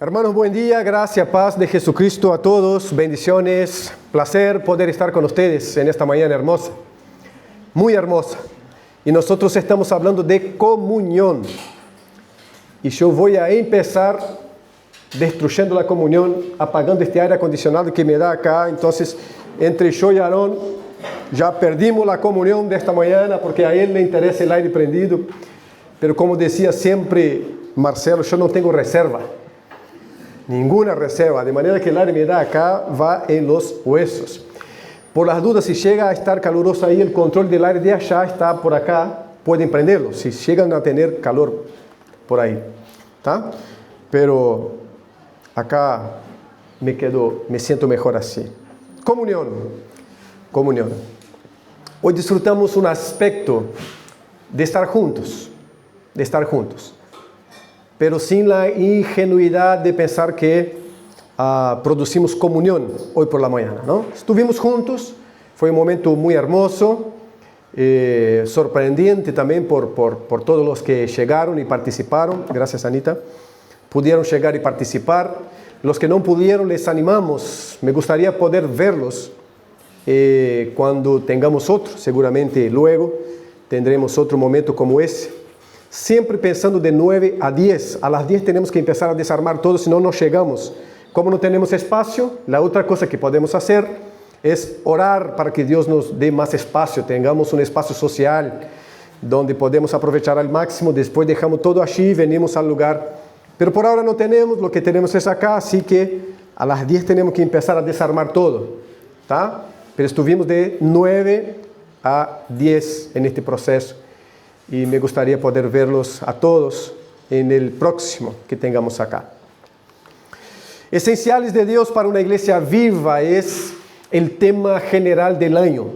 Hermanos, buen día, gracia, paz de Jesucristo a todos, bendiciones, placer poder estar con ustedes en esta mañana hermosa, muy hermosa. Y nosotros estamos hablando de comunión. Y yo voy a empezar destruyendo la comunión, apagando este aire acondicionado que me da acá. Entonces, entre yo y Aarón, ya perdimos la comunión de esta mañana porque a él le interesa el aire prendido. Pero como decía siempre Marcelo, yo no tengo reserva. Ninguna reserva, de manera que el aire me da acá va en los huesos. Por las dudas, si llega a estar caluroso ahí, el control del aire de allá está por acá, pueden prenderlo, si llegan a tener calor por ahí, ¿tá? Pero acá me siento mejor así. Comunión. Hoy disfrutamos un aspecto de estar juntos, pero sin la ingenuidad de pensar que producimos comunión hoy por la mañana, ¿no? Estuvimos juntos, fue un momento muy hermoso, sorprendente también por todos los que llegaron y participaron. Gracias, Anita. Pudieron llegar y participar. Los que no pudieron, les animamos. Me gustaría poder verlos cuando tengamos otro. Seguramente luego tendremos otro momento como ese. Siempre pensando de 9 a 10. A las 10 tenemos que empezar a desarmar todo, si no, no llegamos. Como no tenemos espacio, la otra cosa que podemos hacer es orar para que Dios nos dé más espacio, tengamos un espacio social donde podemos aprovechar al máximo. Después dejamos todo allí y venimos al lugar. Pero por ahora no tenemos, lo que tenemos es acá, así que a las 10 tenemos que empezar a desarmar todo, ¿tá? Pero estuvimos de 9 a 10 en este proceso. Y me gustaría poder verlos a todos en el próximo que tengamos acá. Esenciales de Dios para una iglesia viva es el tema general del año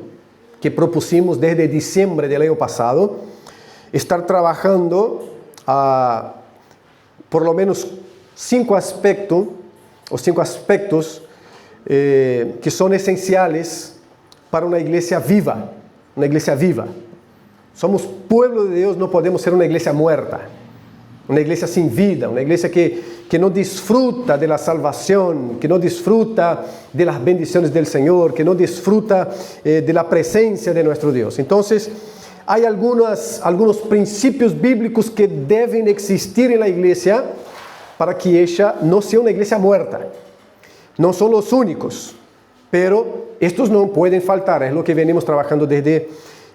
que propusimos desde diciembre del año pasado. Estar trabajando por lo menos 5 aspectos que son esenciales para una iglesia viva. Una iglesia viva. Somos pueblo de Dios, no podemos ser una iglesia muerta, una iglesia sin vida, una iglesia que no disfruta de la salvación, que no disfruta de las bendiciones del Señor, que no disfruta de la presencia de nuestro Dios. Entonces, hay algunos principios bíblicos que deben existir en la iglesia para que ella no sea una iglesia muerta. No son los únicos, pero estos no pueden faltar, es lo que venimos trabajando desde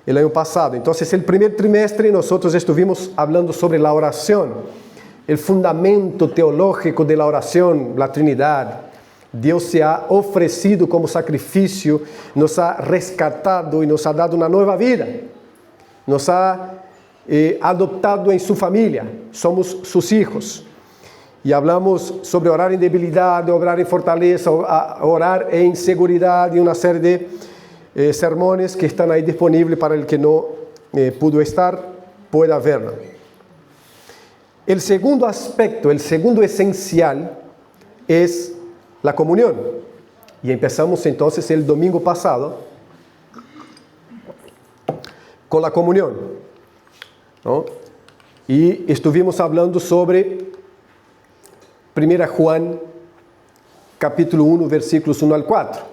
el año pasado. Entonces, el primer trimestre nosotros estuvimos hablando sobre la oración, el fundamento teológico de la oración, la Trinidad. Dios se ha ofrecido como sacrificio, nos ha rescatado y nos ha dado una nueva vida. Nos ha adoptado en su familia, somos sus hijos. Y hablamos sobre orar en debilidad, orar en fortaleza, orar en seguridad y una serie de sermones que están ahí disponibles para el que no pudo estar, pueda verlo. El segundo aspecto, el segundo esencial es la comunión. Y empezamos entonces el domingo pasado con la comunión, ¿no? Y estuvimos hablando sobre 1 Juan capítulo 1, versículos 1 al 4.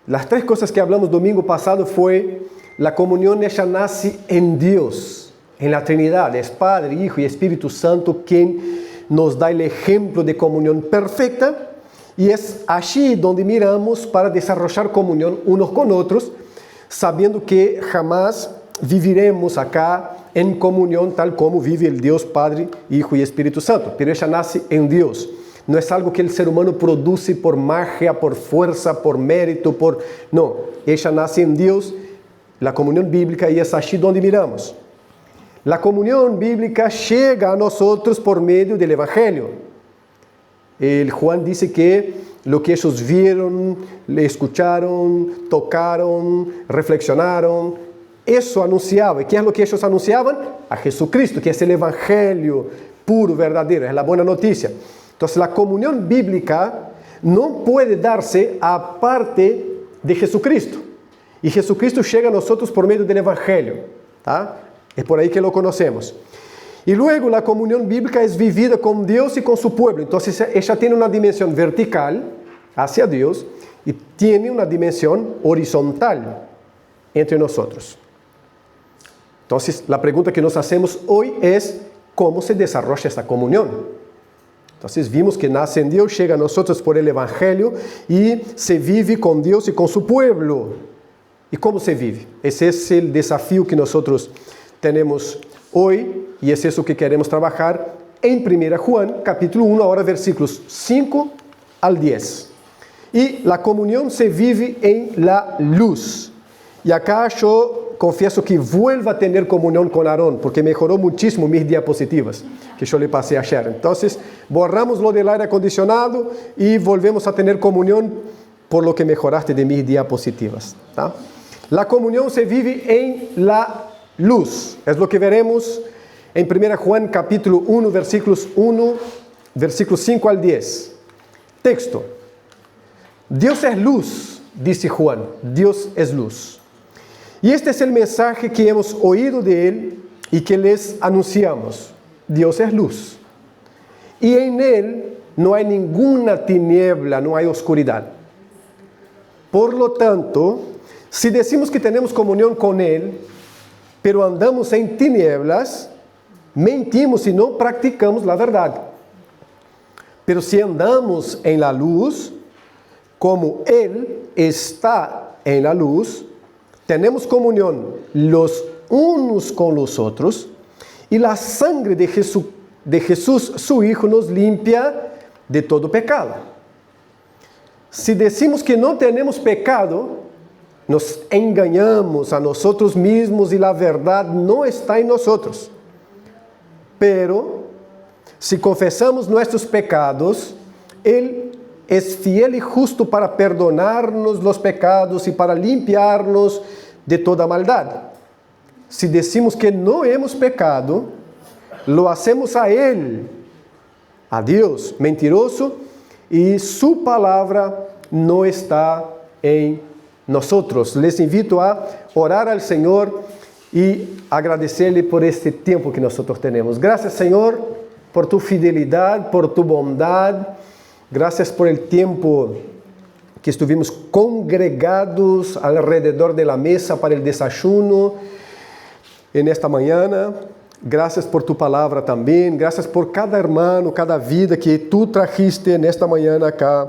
Las 3 cosas que hablamos domingo pasado fue la comunión, ella nace en Dios, en la Trinidad, es Padre, Hijo y Espíritu Santo quien nos da el ejemplo de comunión perfecta, y es allí donde miramos para desarrollar comunión unos con otros, sabiendo que jamás viviremos acá en comunión tal como vive el Dios Padre, Hijo y Espíritu Santo, pero ella nace en Dios. No es algo que el ser humano produce por magia, por fuerza, por mérito, No, ella nace en Dios, la comunión bíblica, y es allí donde miramos. La comunión bíblica llega a nosotros por medio del Evangelio. El Juan dice que lo que ellos vieron, le escucharon, tocaron, reflexionaron, eso anunciaba. ¿Y qué es lo que ellos anunciaban? A Jesucristo, que es el Evangelio puro, verdadero, es la buena noticia. Entonces, la comunión bíblica no puede darse aparte de Jesucristo. Y Jesucristo llega a nosotros por medio del Evangelio, ¿tá? Es por ahí que lo conocemos. Y luego la comunión bíblica es vivida con Dios y con su pueblo. Entonces ella tiene una dimensión vertical hacia Dios y tiene una dimensión horizontal entre nosotros. Entonces la pregunta que nos hacemos hoy es ¿cómo se desarrolla esta comunión? Entonces vimos que nace en Dios, llega a nosotros por el Evangelio y se vive con Dios y con su pueblo. ¿Y cómo se vive? Ese es el desafío que nosotros tenemos hoy y es eso que queremos trabajar en 1 Juan, capítulo 1, ahora versículos 5 al 10. Y la comunión se vive en la luz. Y acá yo confieso que vuelvo a tener comunión con Aarón, porque mejoró muchísimo mis diapositivas que yo le pasé ayer. Entonces, borramos lo del aire acondicionado y volvemos a tener comunión por lo que mejoraste de mis diapositivas. ¿Tá? La comunión se vive en la luz. Es lo que veremos en 1 Juan capítulo 1, versículos 5 al 10. Texto. Dios es luz, dice Juan. Dios es luz. Y este es el mensaje que hemos oído de Él y que les anunciamos. Dios es luz. Y en Él no hay ninguna tiniebla, no hay oscuridad. Por lo tanto, si decimos que tenemos comunión con Él, pero andamos en tinieblas, mentimos y no practicamos la verdad. Pero si andamos en la luz, como Él está en la luz, tenemos comunión los unos con los otros, y la sangre de Jesús, su Hijo, nos limpia de todo pecado. Si decimos que no tenemos pecado, nos engañamos a nosotros mismos y la verdad no está en nosotros. Pero, si confesamos nuestros pecados, Él es fiel y justo para perdonarnos los pecados y para limpiarnos de toda maldad. Si decimos que no hemos pecado, lo hacemos a Él, a Dios, mentiroso, y su palabra no está en nosotros. Les invito a orar al Señor y agradecerle por este tiempo que nosotros tenemos. Gracias, Señor, por tu fidelidad, por tu bondad. Gracias por el tiempo que estuvimos congregados alrededor de la mesa para el desayuno en esta mañana. Gracias por tu palabra también. Gracias por cada hermano, cada vida que tú trajiste en esta mañana acá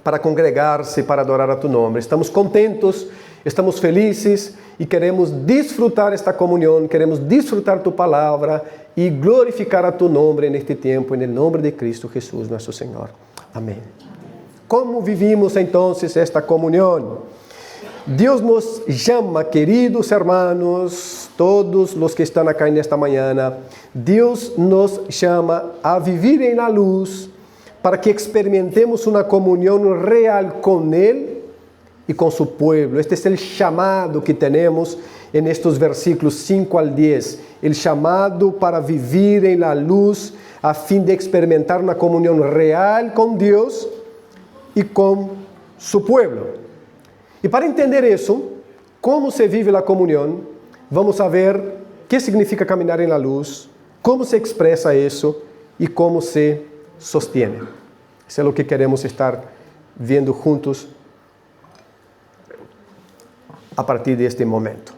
para congregarse, para adorar a tu nombre. Estamos contentos, estamos felices y queremos disfrutar esta comunión, queremos disfrutar tu palabra y glorificar a tu nombre en este tiempo, en el nombre de Cristo Jesús, nuestro Señor. Amén. ¿Cómo vivimos entonces esta comunión? Dios nos llama, queridos hermanos, todos los que están acá en esta mañana, Dios nos llama a vivir en la luz para que experimentemos una comunión real con Él y con su pueblo. Este es el llamado que tenemos en estos versículos 5 al 10. El llamado para vivir en la luz a fin de experimentar una comunión real con Dios y con su pueblo. Y para entender eso, cómo se vive la comunión, vamos a ver qué significa caminar en la luz, cómo se expresa eso y cómo se sostiene. Eso es lo que queremos estar viendo juntos a partir de este momento.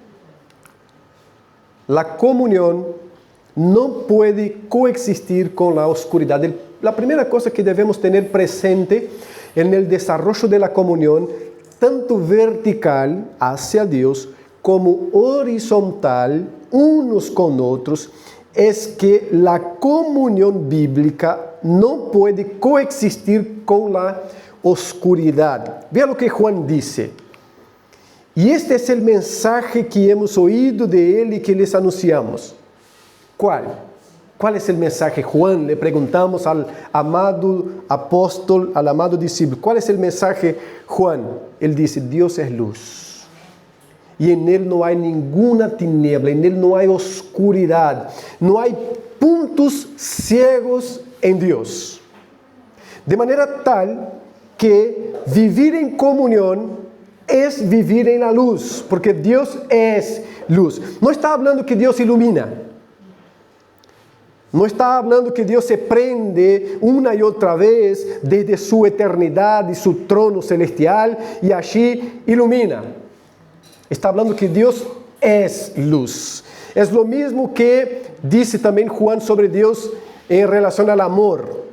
La comunión no puede coexistir con la oscuridad. La primera cosa que debemos tener presente en el desarrollo de la comunión, tanto vertical hacia Dios como horizontal unos con otros, es que la comunión bíblica no puede coexistir con la oscuridad. Vea lo que Juan dice. Y este es el mensaje que hemos oído de él y que les anunciamos. ¿Cuál? ¿Cuál es el mensaje, Juan? Le preguntamos al amado apóstol, al amado discípulo. ¿Cuál es el mensaje, Juan? Él dice, Dios es luz. Y en Él no hay ninguna tiniebla, en Él no hay oscuridad. No hay puntos ciegos en Dios. De manera tal que vivir en comunión es vivir en la luz, porque Dios es luz. No está hablando que Dios ilumina. No está hablando que Dios se prende una y otra vez desde su eternidad y su trono celestial y allí ilumina. Está hablando que Dios es luz. Es lo mismo que dice también Juan sobre Dios en relación al amor.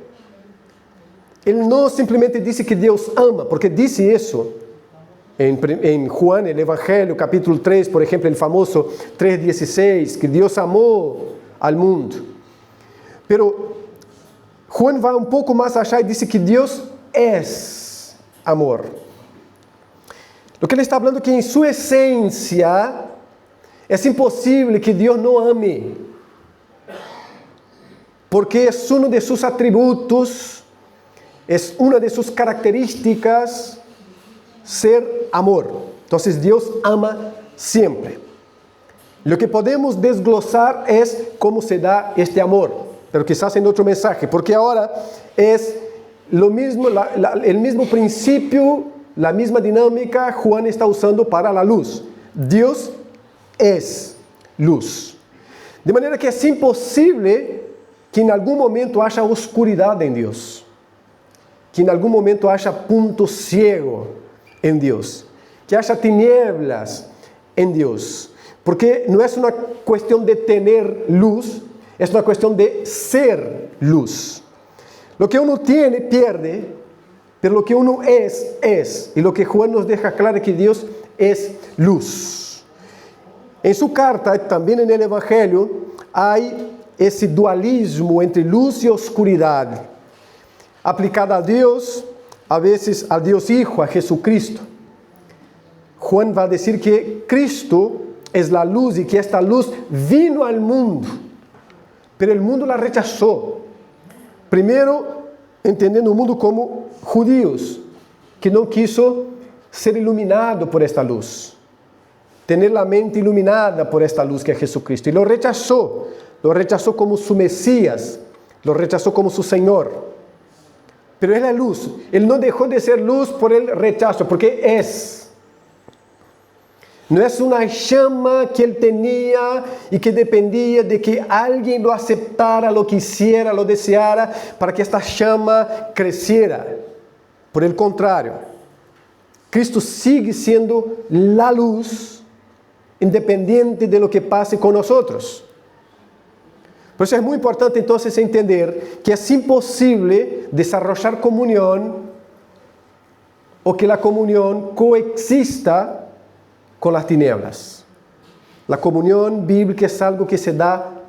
Él no simplemente dice que Dios ama, porque dice eso en Juan, el Evangelio, capítulo 3, por ejemplo, el famoso 3:16, que Dios amó al mundo. Pero Juan va un poco más allá y dice que Dios es amor. Lo que él está hablando es que en su esencia es imposible que Dios no ame, porque es uno de sus atributos, es una de sus características ser amor. Entonces Dios ama siempre. Lo que podemos desglosar es cómo se da este amor, pero quizás en otro mensaje, porque ahora es lo mismo, el mismo principio, la misma dinámica Juan está usando para la luz. Dios es luz. De manera que es imposible que en algún momento haya oscuridad en Dios, que en algún momento haya punto ciego en Dios, que haya tinieblas en Dios, porque no es una cuestión de tener luz, es una cuestión de ser luz. Lo que uno tiene, pierde, pero lo que uno es. Y lo que Juan nos deja claro es que Dios es luz. En su carta, también en el Evangelio, hay ese dualismo entre luz y oscuridad, aplicada a Dios, a veces al Dios Hijo, a Jesucristo. Juan va a decir que Cristo es la luz y que esta luz vino al mundo, pero el mundo la rechazó. Primero, entendiendo el mundo como judíos, que no quiso ser iluminado por esta luz, tener la mente iluminada por esta luz que es Jesucristo, y lo rechazó como su Mesías, lo rechazó como su Señor. Pero es la luz, Él no dejó de ser luz por el rechazo, porque es. No es una llama que Él tenía y que dependía de que alguien lo aceptara, lo quisiera, lo deseara, para que esta llama creciera. Por el contrario, Cristo sigue siendo la luz, independiente de lo que pase con nosotros. Por eso es muy importante entonces entender que es imposible desarrollar comunión o que la comunión coexista con las tinieblas. La comunión bíblica es algo que se da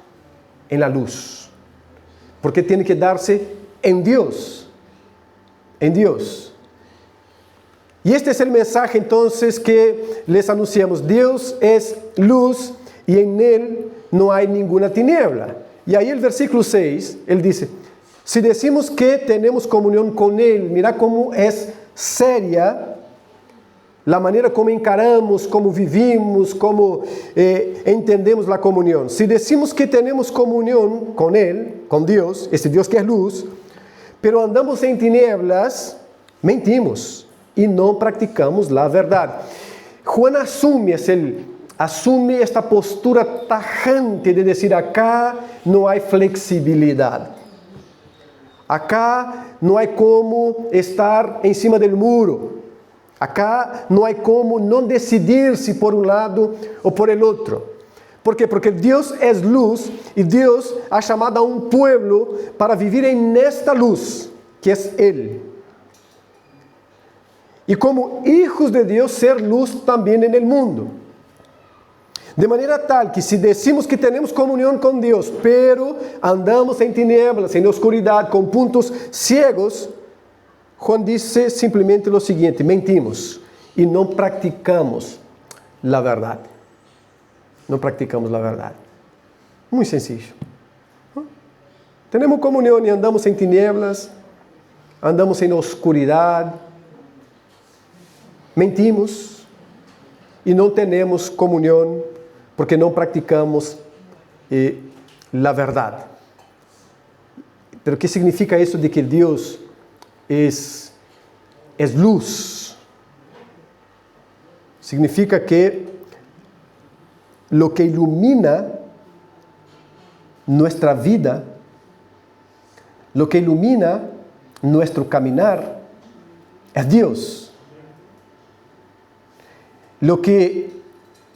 en la luz, porque tiene que darse en Dios, en Dios. Y este es el mensaje entonces que les anunciamos. Dios es luz y en Él no hay ninguna tiniebla. Y ahí el versículo 6, Él dice, si decimos que tenemos comunión con Él, mira cómo es seria la manera como encaramos, como vivimos, como entendemos la comunión. Si decimos que tenemos comunión con Él, con Dios, este Dios que es luz, pero andamos en tinieblas, mentimos y no practicamos la verdad. Juan asume esta postura tajante de decir, acá no hay flexibilidad. Acá no hay cómo estar encima del muro. Acá no hay cómo no decidir-se por un lado o por el otro. ¿Por qué? Porque Dios es luz y Dios ha llamado a un pueblo para vivir en esta luz, que es Él. Y como hijos de Dios, ser luz también en el mundo. De manera tal que si decimos que tenemos comunión con Dios, pero andamos en tinieblas, en oscuridad, con puntos ciegos, Juan dice simplemente lo siguiente: mentimos y no practicamos la verdad. No practicamos la verdad. Muy sencillo. Tenemos comunión y andamos en tinieblas, andamos en oscuridad, mentimos y no tenemos comunión porque no practicamos la verdad. Pero ¿qué significa eso de que Dios es luz? Significa que lo que ilumina nuestra vida lo que ilumina nuestro caminar es Dios. Lo que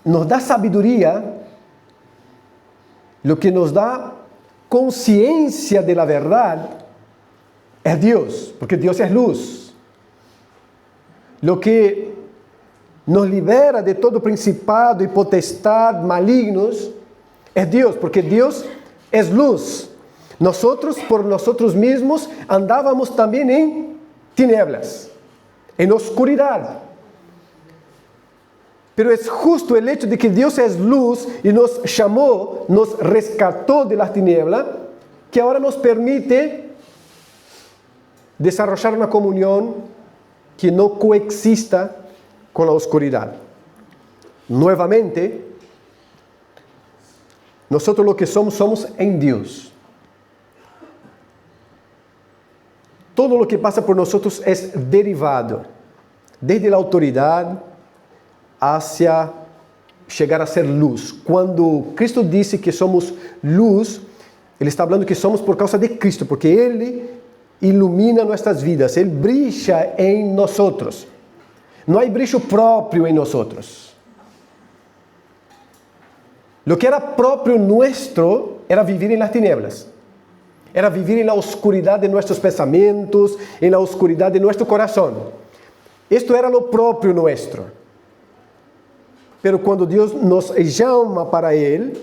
nos da sabiduría, lo que nos da conciencia de la verdad, es Dios, porque Dios es luz. Lo que nos libera de todo principado y potestad malignos es Dios, porque Dios es luz. Nosotros, por nosotros mismos, andábamos también en tinieblas, en oscuridad. Pero es justo el hecho de que Dios es luz y nos llamó, nos rescató de las tinieblas, que ahora nos permite desarrollar una comunión que no coexista con la oscuridad. Nuevamente, nosotros lo que somos en Dios. Todo lo que pasa por nosotros es derivado, desde la autoridad hacia llegar a ser luz. Cuando Cristo dice que somos luz, Ele está hablando que somos por causa de Cristo, porque Ele ilumina nuestras vidas, Él brilla en nosotros. No hay brillo propio en nosotros. Lo que era propio nuestro era vivir en las tinieblas. Era vivir en la oscuridad de nuestros pensamientos, en la oscuridad de nuestro corazón. Esto era lo propio nuestro. Pero cuando Dios nos llama para Él,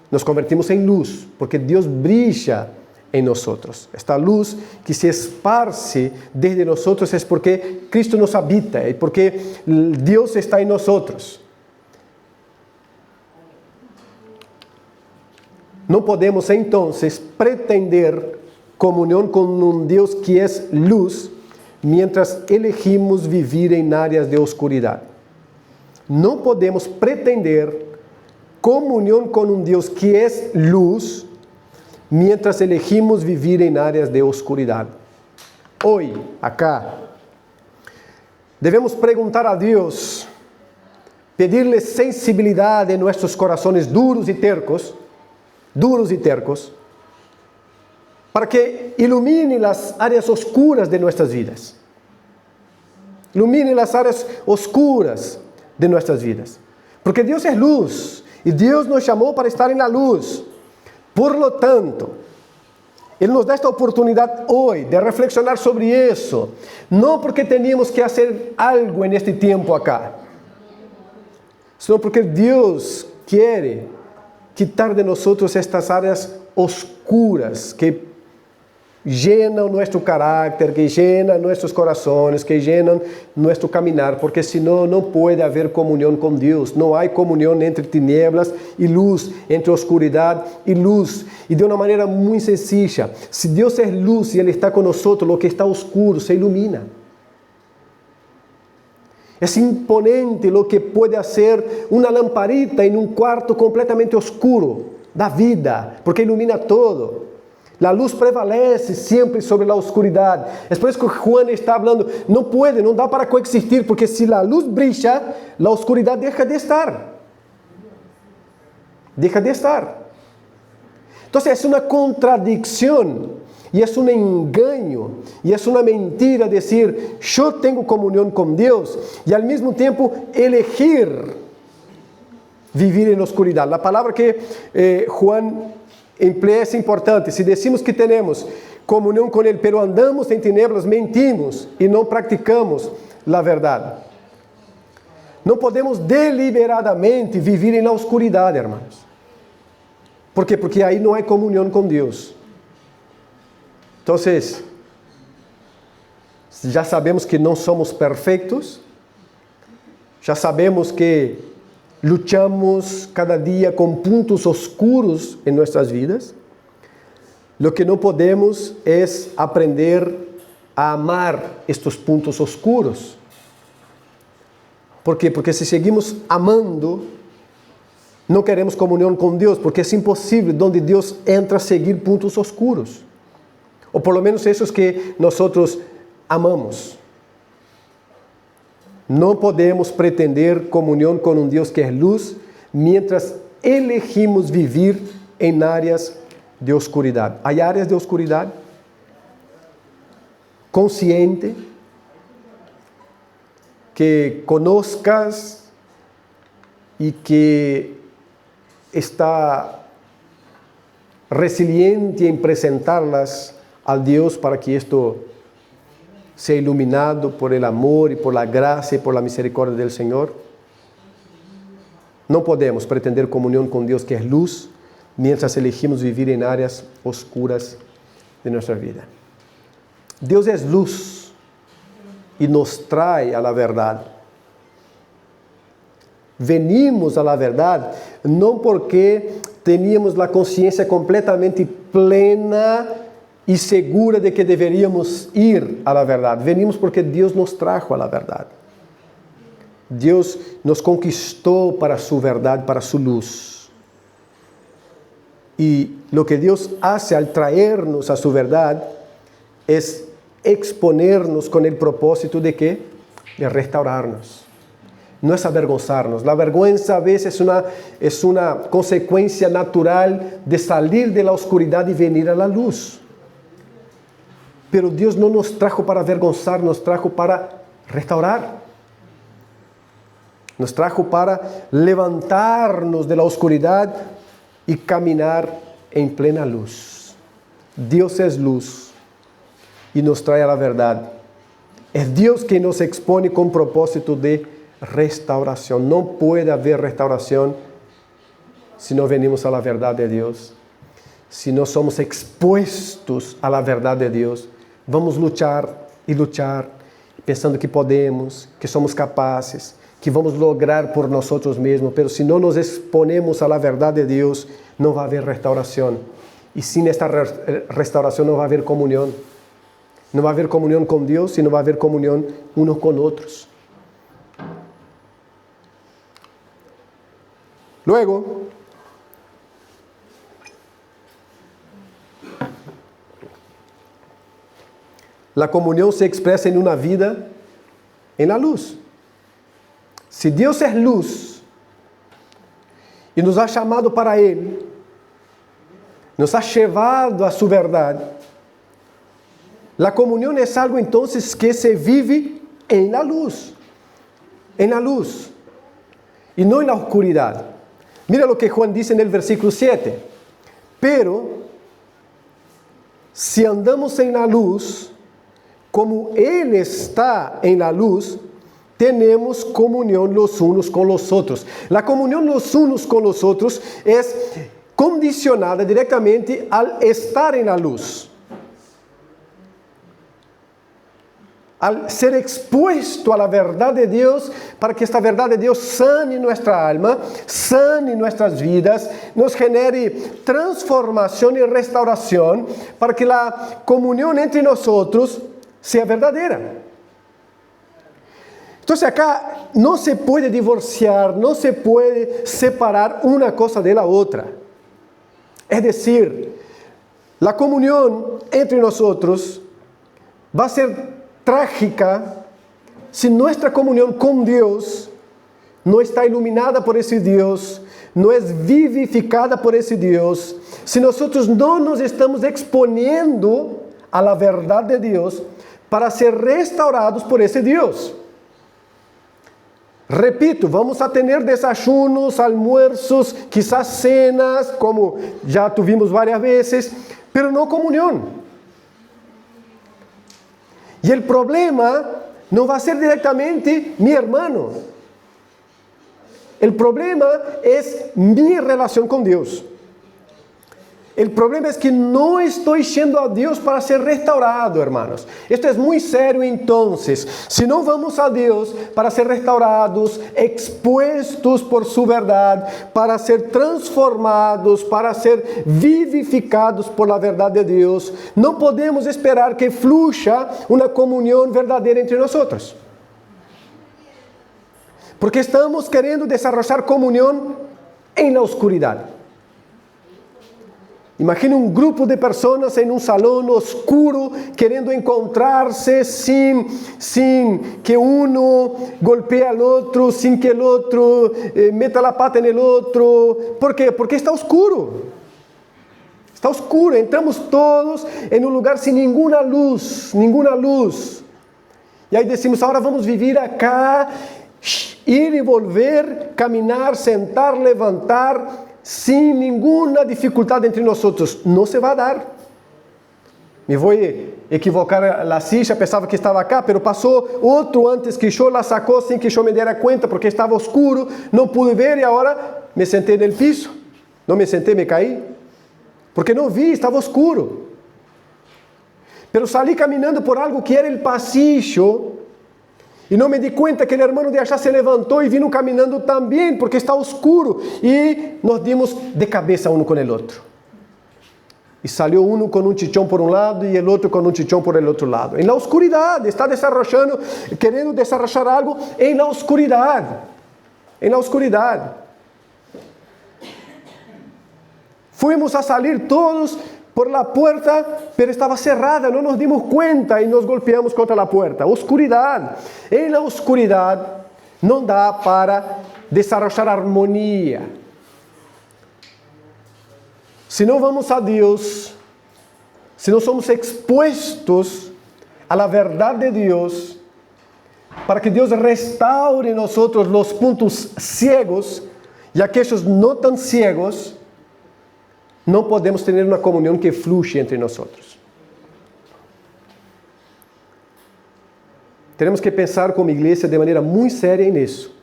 nos convertimos en luz, porque Dios brilla en nosotros. Esta luz que se esparce desde nosotros es porque Cristo nos habita y porque Dios está en nosotros. No podemos entonces pretender comunión con un Dios que es luz mientras elegimos vivir en áreas de oscuridad. No podemos pretender comunión con un Dios que es luz mientras elegimos vivir en áreas de oscuridad. Hoy, acá, debemos preguntar a Dios, pedirle sensibilidad en nuestros corazones duros y tercos, para que ilumine las áreas oscuras de nuestras vidas. Ilumine las áreas oscuras de nuestras vidas. Porque Dios es luz y Dios nos llamó para estar en la luz. Por lo tanto, Él nos da esta oportunidad hoy de reflexionar sobre eso. No porque teníamos que hacer algo en este tiempo acá, sino porque Dios quiere quitar de nosotros estas áreas oscuras que llenan nuestro carácter, que llenan nuestros corazones, que llenan nuestro caminar, porque si no, no puede haber comunión con Dios. No hay comunión entre tinieblas y luz, entre oscuridad y luz. Y de una manera muy sencilla, si Dios es luz y Él está con nosotros, lo que está oscuro se ilumina. Es imponente lo que puede hacer una lamparita en un cuarto completamente oscuro. Da vida, porque ilumina todo. La luz prevalece siempre sobre la oscuridad. Es por eso que Juan está hablando, no da para coexistir, porque si la luz brilla, la oscuridad deja de estar. Deja de estar. Entonces es una contradicción. Y es un engaño, y es una mentira decir, yo tengo comunión con Dios, y al mismo tiempo elegir vivir en la oscuridad. La palabra que Juan emplea es importante. Si decimos que tenemos comunión con Él, pero andamos en tinieblas, mentimos y no practicamos la verdad. No podemos deliberadamente vivir en la oscuridad, hermanos. ¿Por qué? Porque ahí no hay comunión con Dios. Entonces, ya sabemos que no somos perfectos, ya sabemos que luchamos cada día con puntos oscuros en nuestras vidas. Lo que no podemos es aprender a amar estos puntos oscuros. ¿Por qué? Porque si seguimos amando, no queremos comunión con Dios, porque es imposible donde Dios entra a seguir puntos oscuros. O por lo menos esos que nosotros amamos. No podemos pretender comunión con un Dios que es luz mientras elegimos vivir en áreas de oscuridad. Hay áreas de oscuridad consciente que conozcas y que está resiliente en presentarlas al Dios para que esto sea iluminado por el amor y por la gracia y por la misericordia del Señor. No podemos pretender comunión con Dios que es luz mientras elegimos vivir en áreas oscuras de nuestra vida. Dios es luz y nos trae a la verdad. Venimos a la verdad no porque teníamos la conciencia completamente plena y segura de que deberíamos ir a la verdad. Venimos porque Dios nos trajo a la verdad. Dios nos conquistó para su verdad, para su luz. Y lo que Dios hace al traernos a su verdad es exponernos con el propósito de ¿qué? De restaurarnos. No es avergonzarnos. La vergüenza a veces es una consecuencia natural de salir de la oscuridad y venir a la luz. Pero Dios no nos trajo para avergonzar, nos trajo para restaurar. Nos trajo para levantarnos de la oscuridad y caminar en plena luz. Dios es luz y nos trae a la verdad. Es Dios que nos expone con propósito de restauración. No puede haber restauración si no venimos a la verdad de Dios, si no somos expuestos a la verdad de Dios. Vamos luchar y luchar, pensando que podemos, que somos capaces, que vamos lograr por nosotros mismos, pero si no nos exponemos a la verdad de Dios, no va a haber restauración. Y sin esta restauración no va a haber comunión. No va a haber comunión con Dios y no va a haber comunión unos con otros. Luego, la comunión se expresa en una vida en la luz. Si Dios es luz y nos ha llamado para Él, nos ha llevado a su verdad, la comunión es algo entonces que se vive en la luz y no en la oscuridad. Mira lo que Juan dice en el versículo 7. Pero si andamos en la luz, como Él está en la luz, tenemos comunión los unos con los otros. La comunión los unos con los otros es condicionada directamente al estar en la luz. Al ser expuesto a la verdad de Dios, para que esta verdad de Dios sane nuestra alma, sane nuestras vidas, nos genere transformación y restauración, para que la comunión entre nosotros sea verdadera. Entonces acá no se puede divorciar, no se puede separar una cosa de la otra. Es decir, la comunión entre nosotros va a ser trágica si nuestra comunión con Dios no está iluminada por ese Dios, no es vivificada por ese Dios, si nosotros no nos estamos exponiendo a la verdad de Dios para ser restaurados por ese Dios. Repito, vamos a tener desayunos, almuerzos, quizás cenas, como ya tuvimos varias veces, pero no comunión. Y el problema no va a ser directamente mi hermano. El problema es mi relación con Dios. El problema es que no estoy yendo a Dios para ser restaurado, hermanos. Esto es muy serio entonces. Si no vamos a Dios para ser restaurados, expuestos por su verdad, para ser transformados, para ser vivificados por la verdad de Dios, no podemos esperar que fluya una comunión verdadera entre nosotros. Porque estamos queriendo desarrollar comunión en la oscuridad. Imagina un grupo de personas en un salón oscuro queriendo encontrarse sin que uno golpee al otro, sin que el otro meta la pata en el otro. ¿Por qué? Porque está oscuro. Está oscuro, entramos todos em um lugar sem nenhuma luz, nenhuma luz. E aí decimos, agora vamos viver acá, ir e volver, caminhar, sentar, levantar, sem nenhuma dificuldade entre nós. Não se vai dar. Me vou equivocar a silla, pensava que estava acá, mas passou outro antes que eu, la sacou sem que eu me dera conta, porque estava escuro, não pude ver e agora me sentei no piso. Não me sentei, me caí. Porque não vi, estava escuro. Pero salí caminhando por algo que era o pasillo e não me di conta que o irmão de allá se levantou e vino caminhando também, porque está oscuro. E nos dimos de cabeça um com o outro. E saiu um com um chichón por um lado e o outro com um chichón por el outro lado. Em la oscuridade, está desarrollando, querendo desarrollar algo em la oscuridade. Em la oscuridade. Fuimos a salir todos por la puerta, pero estaba cerrada, no nos dimos cuenta y nos golpeamos contra la puerta. Oscuridad. En la oscuridad no da para desarrollar armonía. Si no vamos a Dios, si no somos expuestos a la verdad de Dios, para que Dios restaure en nosotros los puntos ciegos y aquellos no tan ciegos, não podemos ter uma comunhão que flui entre nós. Temos que pensar como igreja de maneira muito séria nisso.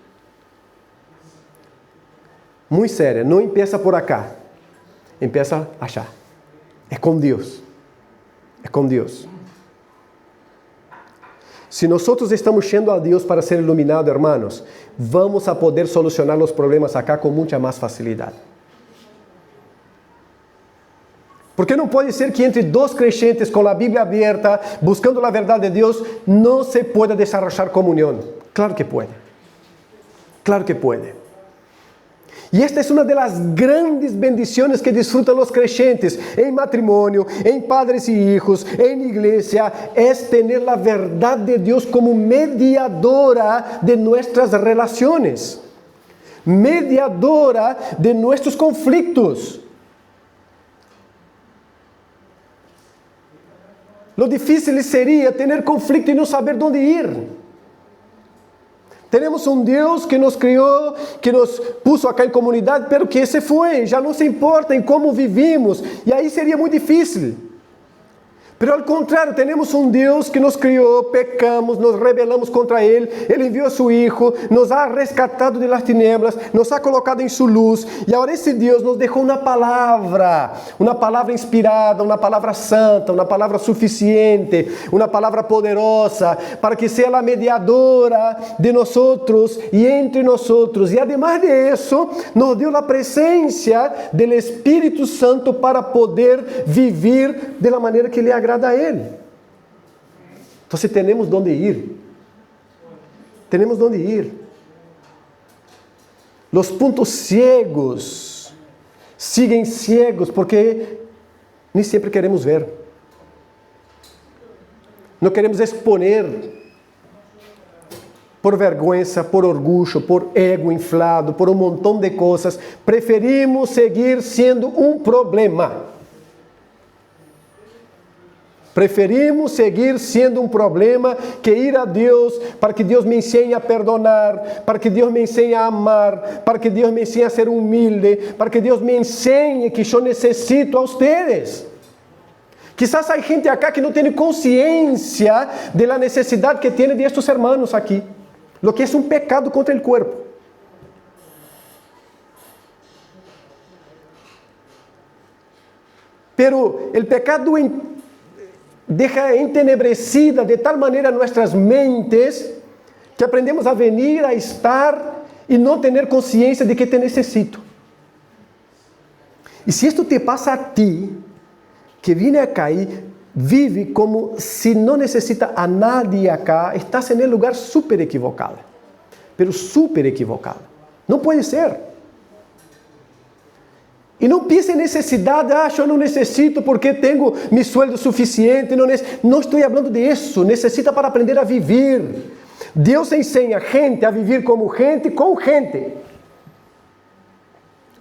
Muito séria. Não empieza por acá. Empieza allá. É com Deus. É com Deus. Se nós estamos yendo a Deus para ser iluminados, hermanos, vamos a poder solucionar os problemas acá com muita mais facilidade. Porque não pode ser que entre dois crentes com a Bíblia aberta, buscando a verdade de Deus, não se pueda desarrollar comunhão. Claro que pode. Claro que pode. E esta é uma das grandes bendições que disfrutam os crentes em matrimônio, em padres e hijos, em igreja, é ter a verdade de Deus como mediadora de nossas relações, mediadora de nossos conflitos. Lo difícil seria ter conflito e não saber onde ir. Temos um Deus que nos criou, que nos puso acá em comunidade, pero que se foi, já não se importa em como vivimos, e aí seria muito difícil. Pero ao contrário, temos um Deus que nos criou, pecamos, nos rebelamos contra Ele, Ele enviou a seu Hijo, nos ha rescatado de las tinieblas, nos ha colocado em sua luz, e agora esse Deus nos deixou uma palavra inspirada, uma palavra santa, uma palavra suficiente, uma palavra poderosa, para que seja a mediadora de nós e entre nós. E además de isso, nos deu a presença do Espírito Santo para poder viver de la maneira que lhe agrada a Ele. Então, temos onde ir. Temos onde ir. Os pontos ciegos siguen ciegos porque nem sempre queremos ver. Não queremos exponer por vergonha, por orgulho, por ego inflado, por um montão de coisas. Preferimos seguir sendo um problema. Preferimos seguir sendo um problema que ir a Deus para que Deus me ensine a perdonar, para que Deus me ensine a amar, para que Deus me ensine a ser humilde, para que Deus me ensine que eu necessito a vocês. Quizás há gente acá que não tem consciência da necessidade que tem de estes hermanos aqui, lo que é um pecado contra o corpo. Pero el pecado deja entenebrecida de tal maneira nossas mentes que aprendemos a venir, a estar e não ter consciência de que te necessito. E se isto te passa a ti, que viene acá e vive como se não necessita a nadie acá, estás em um lugar super equivocado. Pero super equivocado. Não pode ser. E não pense em necessidade, eu não necessito porque tenho meu sueldo suficiente. Não estou falando disso, necessita para aprender a viver. Deus ensina gente a viver como gente, com gente.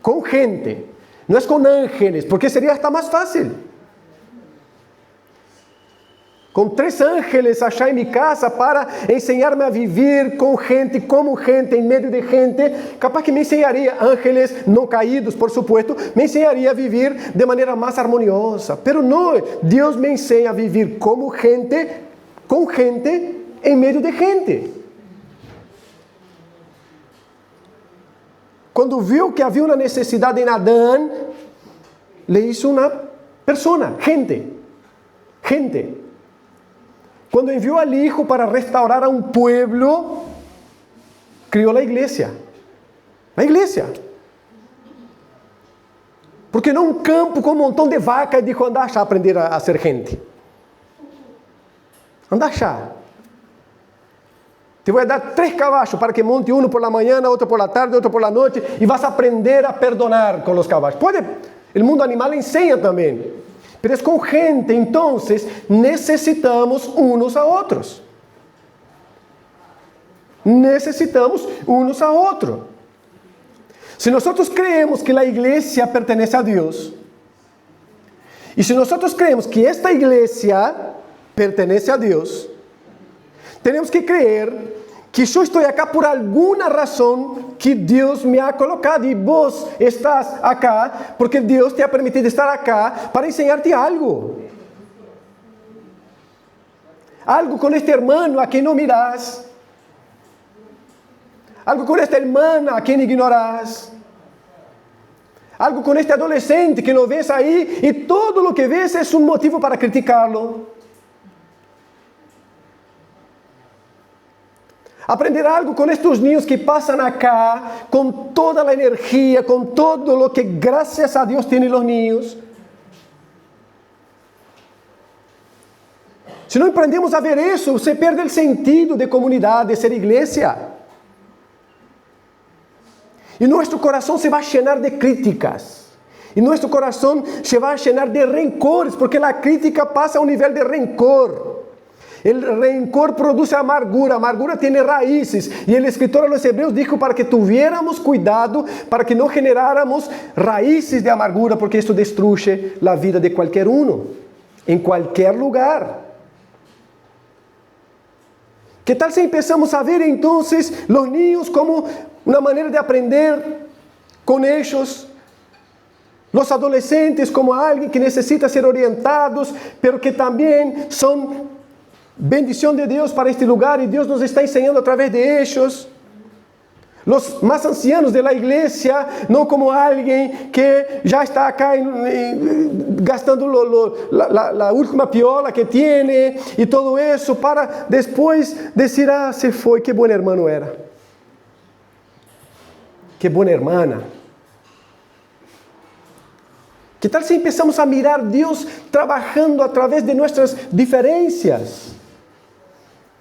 Com gente. no es con ángeles, porque sería hasta más fácil. Con 3 ángeles allá en mi casa para enseñarme a vivir con gente, como gente, en medio de gente, capaz que me enseñaría, ángeles no caídos, por supuesto, me enseñaría a vivir de manera más armoniosa. Pero no, Dios me enseña a vivir como gente, con gente, en medio de gente. Quando viu que havia uma necessidade em Adão, le hizo uma persona, gente. Quando enviou al Hijo para restaurar a um pueblo, criou a igreja. A igreja. Porque não um campo com um montão de vacas e dijo, anda a aprender a ser gente. Anda a Te vou dar 3 caballos para que monte uno por la mañana, outro por la tarde, outro por la noche, e vas a aprender a perdonar com os caballos. Pode, o mundo animal ensina também. Pero es con gente, entonces necesitamos unos a otros. Necesitamos unos a otros. Si nosotros creemos que la iglesia pertenece a Dios, y si nosotros creemos que esta iglesia pertenece a Dios, tenemos que creer que yo estoy acá por alguna razón que Dios me ha colocado y vos estás acá porque Dios te ha permitido estar acá para enseñarte algo. Algo con este hermano a quien no miras. Algo con esta hermana a quien ignoras. Algo con este adolescente que lo ves ahí y todo lo que ves es un motivo para criticarlo. Aprender algo con estos niños que pasan acá, con toda la energía, con todo lo que gracias a Dios tienen los niños. Si no aprendemos a ver eso, se pierde el sentido de comunidad, de ser iglesia. Y nuestro corazón se va a llenar de críticas. Y nuestro corazón se va a llenar de rencores, porque la crítica pasa a un nivel de rencor. El rencor produce amargura, amargura tiene raíces. Y el escritor a los Hebreos dijo para que tuviéramos cuidado, para que no generáramos raíces de amargura, porque esto destruye la vida de cualquier uno, en cualquier lugar. ¿Qué tal si empezamos a ver entonces los niños como una manera de aprender con ellos? Los adolescentes como alguien que necesita ser orientados, pero que también son bendición de Dios para este lugar y Dios nos está enseñando a través de ellos. Los más ancianos de la iglesia, no como alguien que ya está acá gastando la última piola que tiene y todo eso para después decir, se fue, qué buen hermano era. Qué buena hermana. ¿Qué tal si empezamos a mirar a Dios trabajando a través de nuestras diferencias?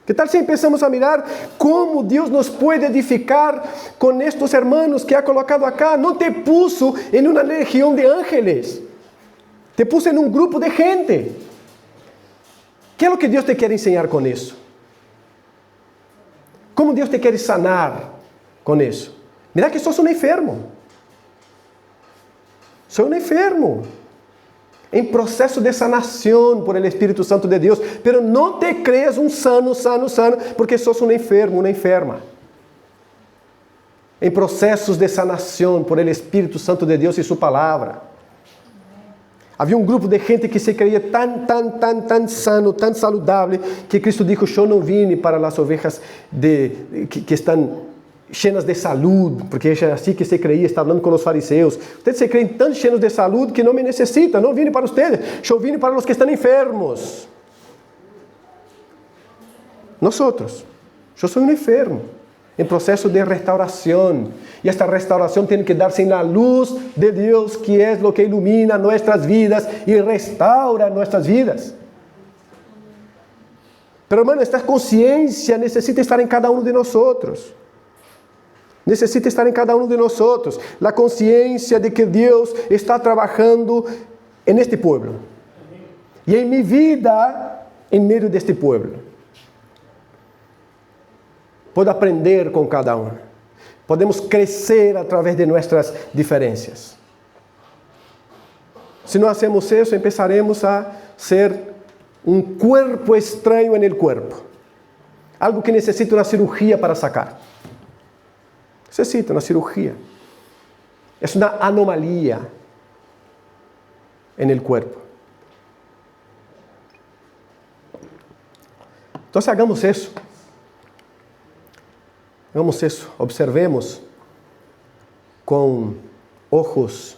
¿Qué tal si empezamos a mirar cómo Dios nos puede edificar con estos hermanos que ha colocado acá? No te puso en una legión de ángeles, te puso en un grupo de gente. ¿Qué es lo que Dios te quiere enseñar con eso? ¿Cómo Dios te quiere sanar con eso? Mira que sos un enfermo. Soy un enfermo. Em processo de sanação por el Espírito Santo de Deus, pero não te creas um sano, porque sos um enfermo, uma enferma. Em processos de sanação por el Espírito Santo de Deus e sua palavra. Havia um grupo de gente que se creia tan sano, tan saludável, que Cristo disse, eu não vim para as ovelhas que estão llenas de salud, porque é assim que se creía, está hablando com os fariseus. Ustedes se creem tan llenos de salud que não me necessitam, não vim para ustedes, eu vim para os que estão enfermos. Nosotros, eu sou um enfermo, em processo de restauração, e esta restauração tem que dar-se na luz de Deus, que é o que ilumina nossas vidas e restaura nossas vidas. Pero hermano, esta consciência necessita estar em cada um de nós. Necesita estar em cada um de nós. A consciência de que Deus está trabalhando en este pueblo. E em minha vida, em meio deste pueblo. Puedo aprender com cada um. Podemos crescer através de nossas diferenças. Si no hacemos eso, empezaremos a ser un cuerpo extraño en el cuerpo. Algo que necesita una cirugía para sacar. Necesita una cirugía. Es una anomalía en el cuerpo. Entonces hagamos eso. Hagamos eso. Observemos con ojos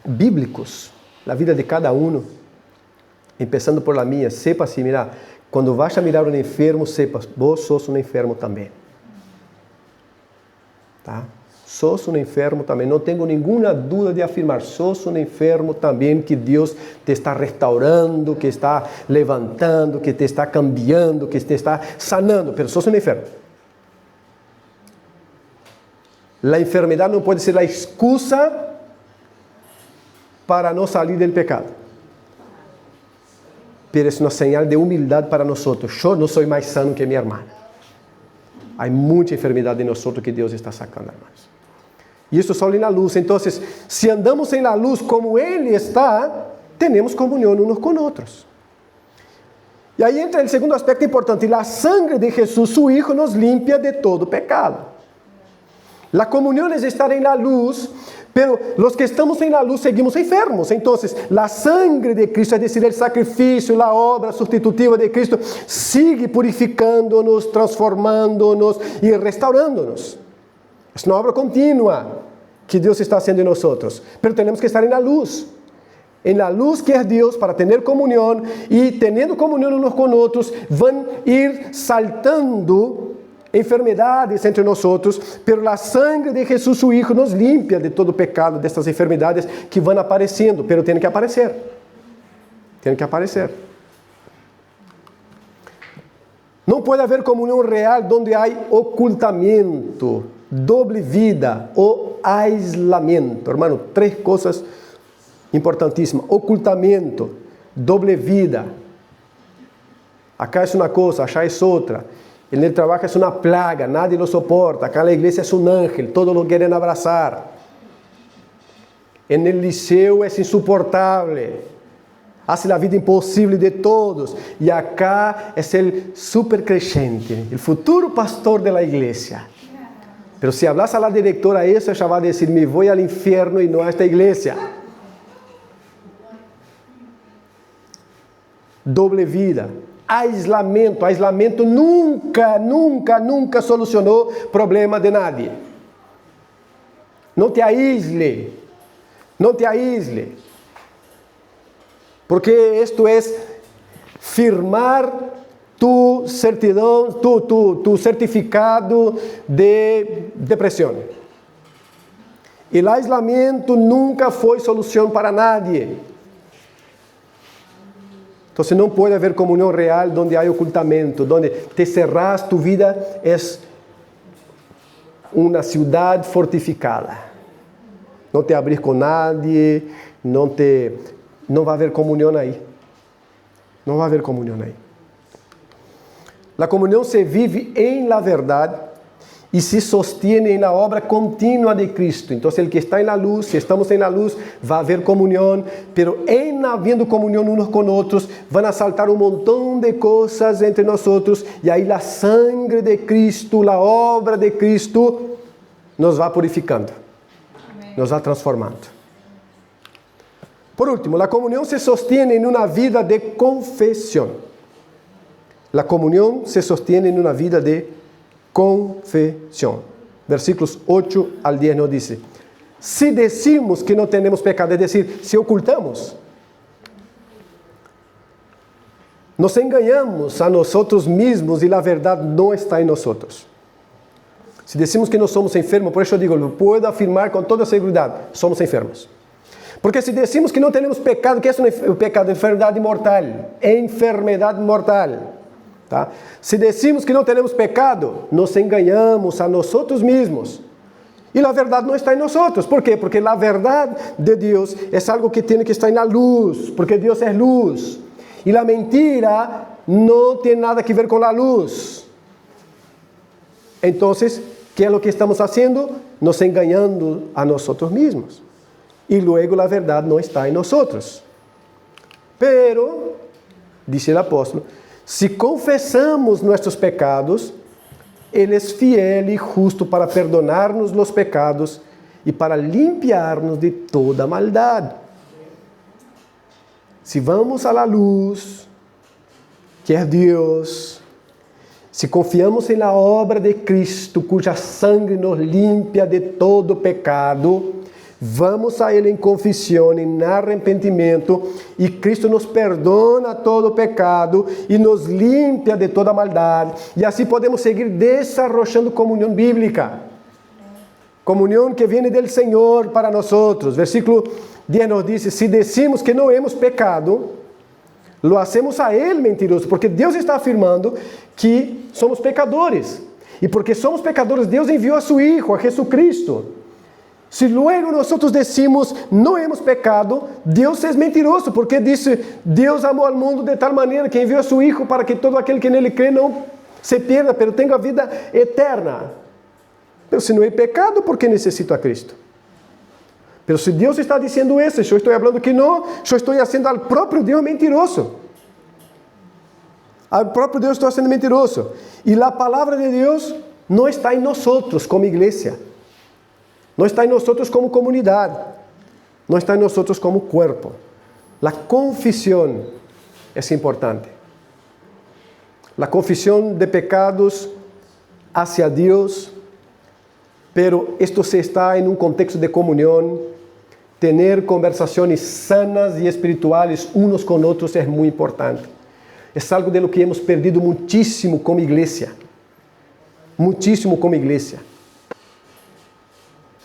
bíblicos la vida de cada uno. Empezando por la mía. Sepa assim, mira, quando vas a mirar um enfermo, sepa, vos sos um enfermo também. Tá? Sos um enfermo também. Não tenho nenhuma dúvida de afirmar. Sos um enfermo também, que Deus te está restaurando, que está levantando, que te está cambiando, que te está sanando. Pero sos um enfermo. La enfermedad não pode ser a excusa para não salir del pecado. Pero es una señal de humildad para nosotros. Yo no soy más sano que mi hermana. Hay mucha enfermedad en nosotros que Dios está sacando, hermanos. Y esto solo en la luz. Entonces, si andamos en la luz como Él está, tenemos comunión unos con otros. Y ahí entra el segundo aspecto importante. La sangre de Jesús, su Hijo, nos limpia de todo pecado. La comunión es estar en la luz, pero los que estamos en la luz seguimos enfermos. Entonces, la sangre de Cristo, es decir, el sacrificio, la obra sustitutiva de Cristo, sigue purificándonos, transformándonos y restaurándonos. Es una obra continua que Dios está haciendo en nosotros, pero tenemos que estar en la luz que es Dios, para tener comunión, y teniendo comunión unos con otros, van a ir saltando enfermedades entre nosotros, pero la sangre de Jesús, su Hijo, nos limpia de todo pecado, de estas enfermedades que van apareciendo, pero tienen que aparecer. Tienen que aparecer. No puede haber comunión real donde hay ocultamiento, doble vida o aislamiento. Hermano, 3 cosas importantísimas. Ocultamiento, doble vida. Acá es una cosa, allá es otra. En el trabajo es una plaga, nadie lo soporta. Acá en la iglesia es un ángel, todos lo quieren abrazar. En el liceo es insoportable, hace la vida imposible de todos. Y acá es el supercreyente, el futuro pastor de la iglesia. Pero si hablas a la directora eso, ella va a decir, me voy al infierno y no a esta iglesia. Doble vida. Aislamiento nunca solucionou problema de nadie. Não te aísle, porque esto es firmar tu certidão, tu certificado de depressão. El aislamiento nunca foi solução para nadie. Entonces no puede haber comunión real donde hay ocultamiento, donde te cerras, tu vida es una ciudad fortificada. No te abrís con nadie, no va a haber comunión ahí. No va a haber comunión ahí. La comunión se vive en la verdad y se sostiene en la obra continua de Cristo. Entonces el que está en la luz, si estamos en la luz, va a haber comunión, pero en habiendo comunión unos con otros, van a saltar un montón de cosas entre nosotros, y ahí la sangre de Cristo, la obra de Cristo, nos va purificando, nos va transformando. Por último, la comunión se sostiene en una vida de confesión. La comunión se sostiene en una vida de confesión. Versículos 8 al 10 nos dice, si decimos que no tenemos pecado, es decir, si ocultamos, nos engañamos a nosotros mismos y la verdad no está en nosotros. Si decimos que no somos enfermos, por eso digo, lo puedo afirmar con toda seguridad, somos enfermos. Porque si decimos que no tenemos pecado, ¿qué es un pecado? Enfermedad mortal. Tá? Se decimos que não temos pecado, nos enganamos a nós mesmos. E a verdade não está em nós. ¿Por quê? Porque a verdade de Deus é algo que tem que estar na luz, porque Deus é luz. E a mentira não tem nada a ver com a luz. Então, ¿qué é o que estamos fazendo? Nos enganando a nós mesmos. y luego la verdad no está en nosotros. Pero, dice el apóstol, si confesamos nuestros pecados, Él es fiel y justo para perdonarnos los pecados y para limpiarnos de toda maldad. Si vamos a la luz, que es Dios, si confiamos en la obra de Cristo, cuya sangre nos limpia de todo pecado, vamos a Él en confesión, en arrepentimiento, y Cristo nos perdona todo pecado y nos limpia de toda maldad. Y así podemos seguir desarrollando comunión bíblica. Comunión que viene del Señor para nosotros. Versículo 10 nos dice, si decimos que no hemos pecado, lo hacemos a Él mentiroso, porque Deus está afirmando que somos pecadores. E porque somos pecadores, Deus enviou a su Hijo, a Jesucristo. Se luego nosotros decimos, no hemos pecado, Deus é mentiroso, porque dice, Deus amou al mundo de tal maneira que enviou a su Hijo para que todo aquele que nele crê não se pierda, pero tenga vida eterna. Pero se não é pecado, ¿por que necessito a Cristo? Pero se Deus está dizendo isso, eu estou falando que não, eu estou fazendo ao próprio Deus mentiroso. Al próprio Deus estou sendo mentiroso. E a palavra de Deus não está em nós como igreja. Não está em nós como comunidade. Não está em nós como cuerpo. A confissão é importante. A confissão de pecados hacia Deus, pero esto se está en un contexto de comunión. Tener conversaciones sanas y espirituales unos con otros es muy importante. Es algo de lo que hemos perdido muchísimo como iglesia. Muchísimo como iglesia.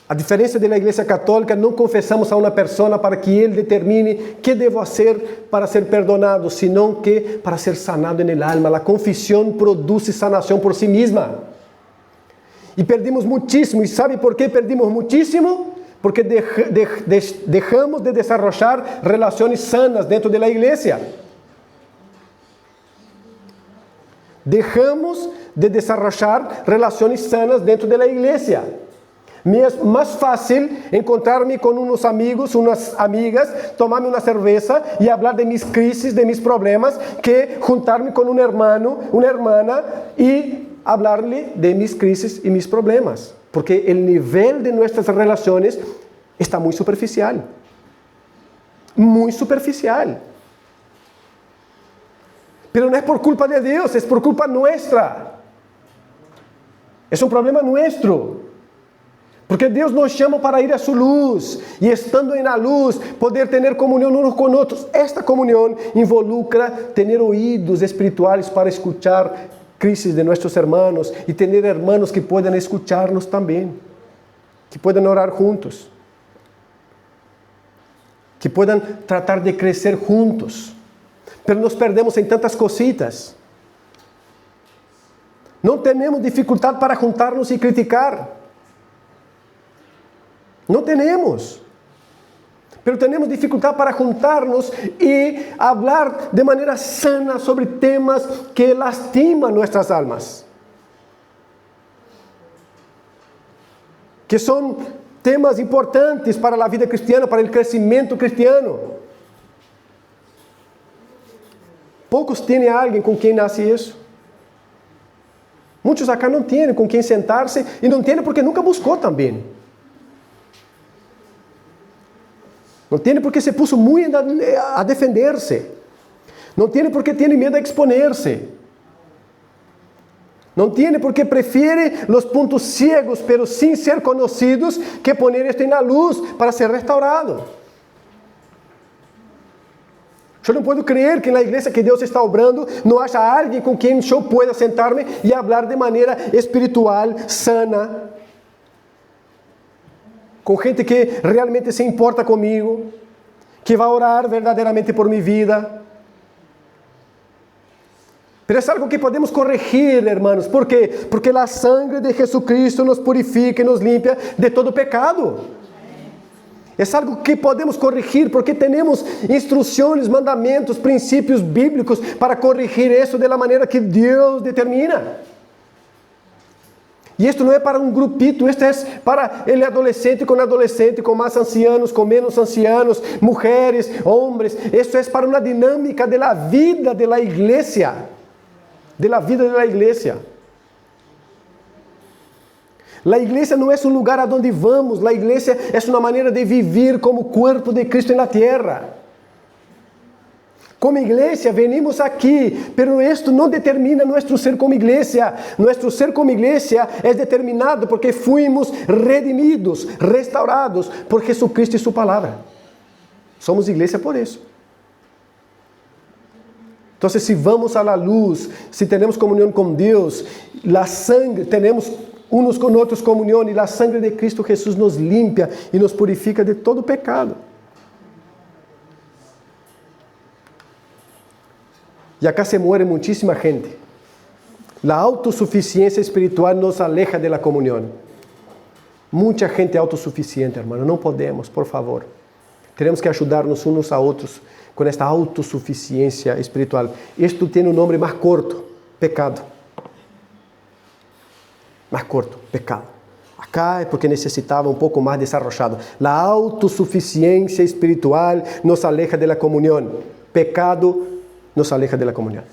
A diferença da igreja católica, não confessamos a uma pessoa para que ele determine que devo fazer para ser perdonado, senão que para ser sanado no alma. A confissão produz sanação por si mesma. E perdimos muitíssimo. E sabe por que perdimos muitíssimo? Porque deixamos de desarrollar relações sanas dentro da igreja. Deixamos de desarrollar relações sanas dentro da igreja. Me é mais fácil encontrar-me com uns amigos, umas amigas, tomar-me uma cerveja e falar de minhas crises, de meus problemas, que juntar-me com um irmão, uma irmã e falar-lhe de minhas crises e meus problemas. Porque o nível de nossas relações está muito superficial. Muito superficial. Pero não é por culpa de Deus, é por culpa nossa. É um problema nosso. Porque Deus nos chama para ir a sua luz, e estando na luz, poder ter comunhão uns com outros. Esta comunhão involucra ter ouídos espirituais para escuchar crises de nossos irmãos, e ter irmãos que puedan escuchar-nos também, que puedan orar juntos, que puedan tratar de crescer juntos. Pero nos perdemos em tantas cositas. Não temos dificuldade para juntar-nos e criticar. Não temos. Pero temos dificuldade para juntar-nos e falar de maneira sana sobre temas que lastimam nossas almas. Que são temas importantes para a vida cristiana, para o crescimento cristiano. Poucos têm alguém com quem nasce isso. Muitos acá não têm com quem sentar-se e não têm porque nunca buscou também. Não tem porque se puso muito a defender-se. Não tem porque tem medo de exponer-se. Não tem porque prefere os pontos ciegos, pero sem ser conhecidos, que poner esto na luz para ser restaurado. Eu não posso crer que na igreja que Deus está obrando, não haja alguém com quem eu pueda sentar-me e falar de maneira espiritual, sana, com gente que realmente se importa comigo, que vai orar verdadeiramente por minha vida. Mas é algo que podemos corrigir, hermanos. ¿Por quê? Porque a sangre de Jesucristo nos purifica e nos limpia de todo pecado. É algo que podemos corrigir, porque temos instruções, mandamentos, princípios bíblicos para corrigir isso da maneira que Deus determina. E isto não é para um grupito, isto é para ele adolescente, com mais ancianos, com menos ancianos, mulheres, homens. Isto é para uma dinâmica da vida da igreja. Da vida da igreja. A igreja não é um lugar aonde vamos, a igreja é uma maneira de viver como corpo de Cristo na terra. Como igreja, venimos aqui, pero isto não determina nosso ser como igreja. Nosso ser como igreja é determinado porque fuimos redimidos, restaurados por Jesucristo e sua palavra. Somos igreja por isso. Então, se vamos à luz, se temos comunhão com Deus, a sangre, temos uns com outros comunhão, e a sangre de Cristo Jesus nos limpia e nos purifica de todo pecado. E acá se muere muitíssima gente. A autossuficiência espiritual nos aleja da comunhão. Muita gente é autossuficiente, hermano. Não podemos, por favor. Temos que ajudar-nos uns a outros com esta autossuficiência espiritual. Isto tem um nome mais curto: pecado. Mais curto, pecado. Acá é porque necessitava um pouco mais desarrollado. A autossuficiência espiritual nos aleja da comunhão. Pecado nos aleja da comunhão.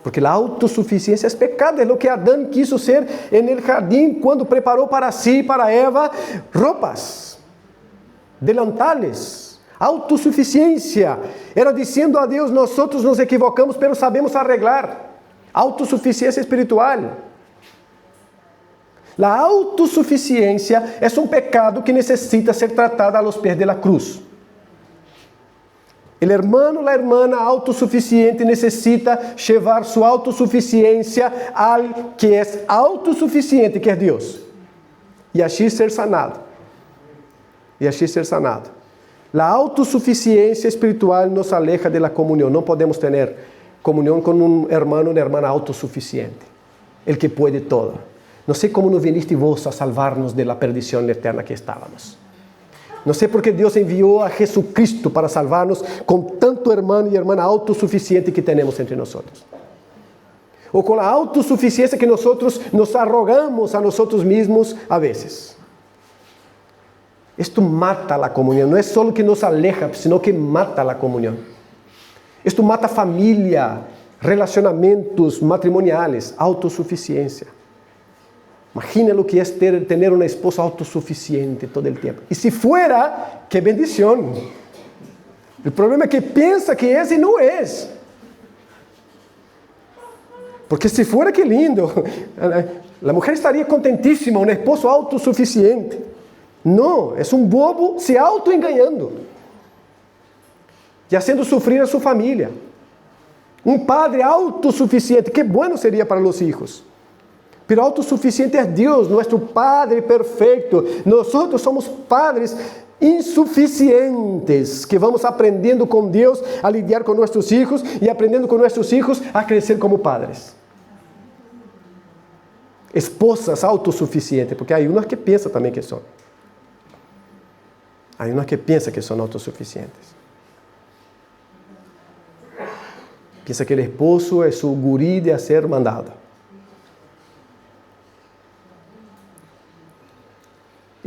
Porque a autossuficiência é pecado, é o que Adão quis ser no jardim quando preparou para si e para Eva roupas, delantales. Autossuficiência era dizendo a Deus: nós nos equivocamos, mas sabemos arreglar. Autossuficiência espiritual. A autossuficiência é um pecado que necessita ser tratado aos pés da cruz. O hermano, a hermana autossuficiente necessita levar sua autossuficiência ao que é autossuficiente, que é Deus. E assim ser sanado. A autossuficiência espiritual nos aleja da comunhão. Não podemos ter comunhão com um hermano ou uma hermana autossuficiente. El que pode todo. Não sei como não viniste vos a salvar-nos da perdição eterna que estávamos. Não sei porque Deus enviou a Jesucristo para salvar-nos com tanto hermano e hermana autossuficiente que temos entre nós. Ou com a autossuficiência que nós nos arrogamos a nós mesmos a vezes. Isto mata a comunhão. Não é só que nos aleja, sino que mata a comunhão. Isto mata a família, relacionamentos matrimoniais, autossuficiência. Imagina o que é ter uma esposa autossuficiente todo o tempo. E se fuera, que bendição. O problema é que pensa que é e não é. Porque se fuera, que lindo. A mulher estaria contentíssima, um esposo autossuficiente. Não, é um bobo se auto-enganando. E fazendo sofrer a sua família. Um padre autossuficiente, que bueno seria para os filhos. Pero autossuficiente é Deus, nosso Padre perfeito. Nós somos padres insuficientes, que vamos aprendendo com Deus a lidar com nossos filhos e aprendendo com nossos filhos a crescer como padres. Esposas autossuficientes, porque há umas que pensam também que são. Há umas que pensam que são autossuficientes. Pensa que o esposo é o guri de ser mandado.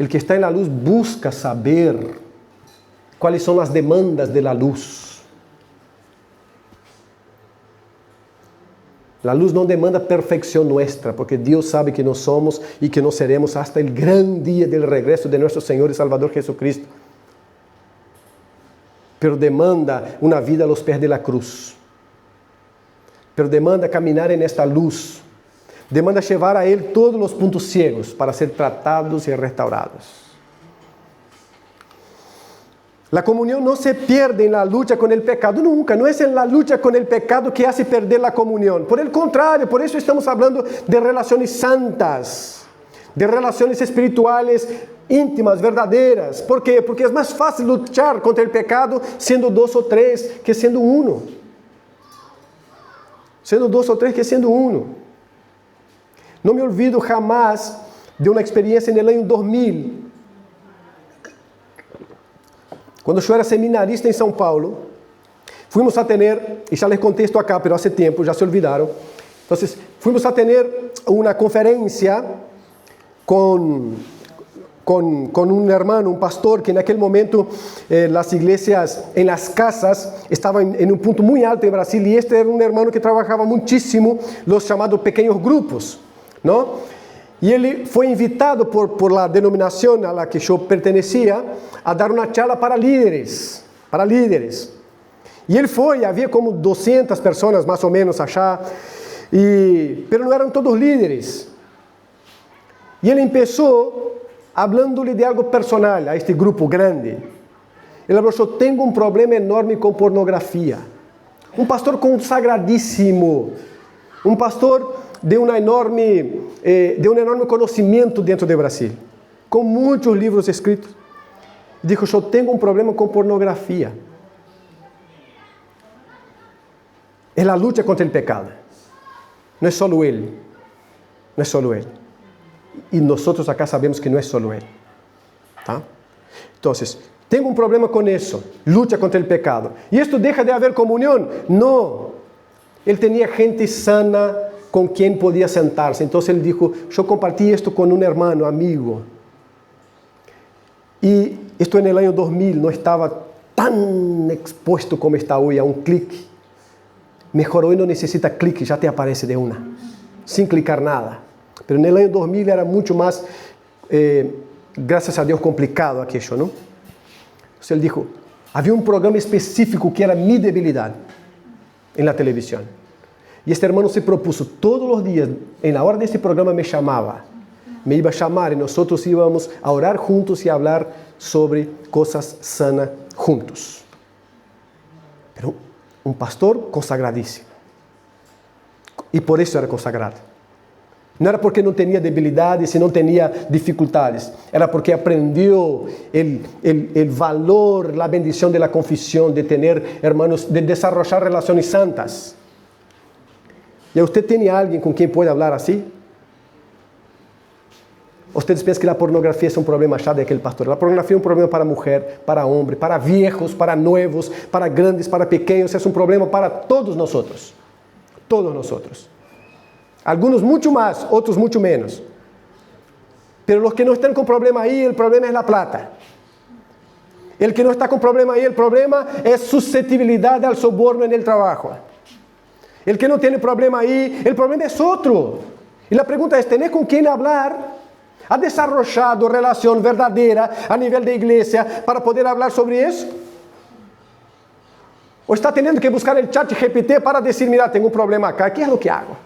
O que está na luz busca saber quais são as demandas da luz. A luz não demanda perfeição nossa, porque Deus sabe que nós somos e que nós seremos hasta o grande dia do regresso de nosso Senhor e Salvador Jesucristo. Pero demanda uma vida aos pés da cruz. Pero demanda caminhar nesta luz. Demanda levar a Ele todos os pontos ciegos para ser tratados e restaurados. A comunhão não se perde na luta com o pecado, nunca. Não é na luta com o pecado que hace perder a comunhão. Por el contrário, por isso estamos falando de relações santas, de relações espirituais íntimas, verdadeiras. ¿Por quê? Porque é mais fácil lutar contra o pecado sendo 2 ou 3 que sendo 1. Sendo 2 ou 3 que sendo 1. Não me olvido jamais de uma experiência no ano 2000. Quando eu era seminarista em São Paulo, fuimos a ter, e já les contei isto acá, pero hace tempo, já se olvidaram. Então, fuimos a ter uma conferência con un hermano, un pastor, que en aquel momento las iglesias en las casas estaban en un punto muy alto en Brasil, y este era un hermano que trabajaba muchísimo los llamados pequeños grupos, ¿no? Y él fue invitado por la denominación a la que yo pertenecía a dar una charla para líderes. Y él fue, había como 200 personas más o menos allá, pero no eran todos líderes. Y él empezó hablándole de algo personal a este grupo grande. Él habló: yo tengo un problema enorme con pornografía. Un pastor consagradísimo, un pastor de un enorme conocimiento dentro de Brasil, con muchos libros escritos. Dijo: yo tengo un problema con pornografía. Es la lucha contra el pecado. No es solo él. Y nosotros acá sabemos que no es solo él. ¿Tá? Entonces, tengo un problema con eso, lucha contra el pecado. ¿Y esto deja de haber comunión? No. Él tenía gente sana con quien podía sentarse. Entonces él dijo: yo compartí esto con un hermano, amigo. Y esto en el año 2000 no estaba tan expuesto como está hoy a un clic. Mejor hoy no necesita clic, ya te aparece de una, sin clicar nada. Pero en el año 2000 era mucho más, gracias a Dios, complicado aquello, ¿no? Entonces él dijo: había un programa específico que era mi debilidad en la televisión. Y este hermano se propuso todos los días, en la hora de este programa me iba a llamar y nosotros íbamos a orar juntos y a hablar sobre cosas sanas juntos. Pero un pastor consagradísimo. Y por eso era consagrado. No era porque no tenía debilidades y no tenía dificultades. Era porque aprendió el valor, la bendición de la confesión, de tener hermanos, de desarrollar relaciones santas. ¿Y usted tiene a alguien con quien puede hablar así? Ustedes piensan que la pornografía es un problema ya de aquel pastor. La pornografía es un problema para mujer, para hombre, para viejos, para nuevos, para grandes, para pequeños. Es un problema para todos nosotros. Todos nosotros. Algunos mucho más, otros mucho menos. Pero los que no están con problema ahí, el problema es la plata. El que no está con problema ahí, el problema es susceptibilidad al soborno en el trabajo. El que no tiene problema ahí, el problema es otro. Y la pregunta es: ¿tenés con quién hablar? ¿Ha desarrollado relación verdadera a nivel de iglesia para poder hablar sobre eso? ¿O está teniendo que buscar el chat GPT para decir: mira, tengo un problema acá, ¿qué es lo que hago?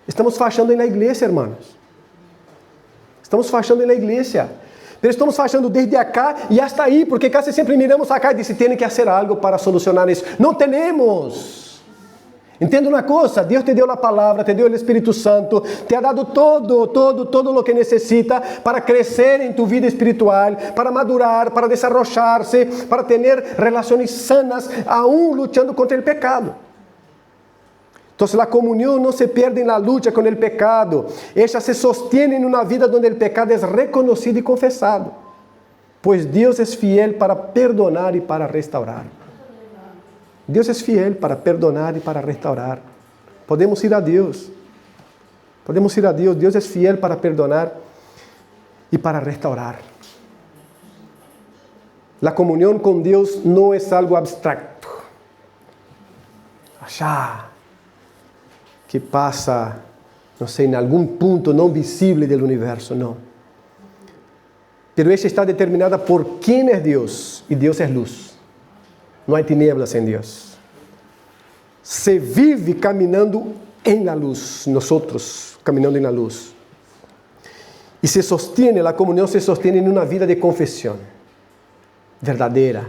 Estamos fallando en la iglesia, hermanos. Estamos fallando en la iglesia. Pero estamos fallando desde acá y hasta ahí, porque casi siempre miramos acá y dicen: tiene que hacer algo para solucionar eso. No tenemos. Entenda una cosa: Dios te dio la palabra, te dio el Espíritu Santo, te ha dado todo lo que necesita para crecer en tu vida espiritual, para madurar, para desarrollarse, para tener relaciones sanas, aún luchando contra el pecado. Entonces la comunión no se pierde en la lucha con el pecado. Ella se sostiene en una vida donde el pecado es reconocido y confesado. Pues Dios es fiel para perdonar y para restaurar. Dios es fiel para perdonar y para restaurar. Podemos ir a Dios. Podemos ir a Dios. Dios es fiel para perdonar y para restaurar. La comunión con Dios no es algo abstracto. Allá, que pasa, no sé, en algún punto no visible del universo, no. Pero ella está determinada por quién es Dios, y Dios es luz. No hay tinieblas en Dios. Se vive caminando en la luz, nosotros caminando en la luz. Y se sostiene, la comunión se sostiene en una vida de confesión verdadera.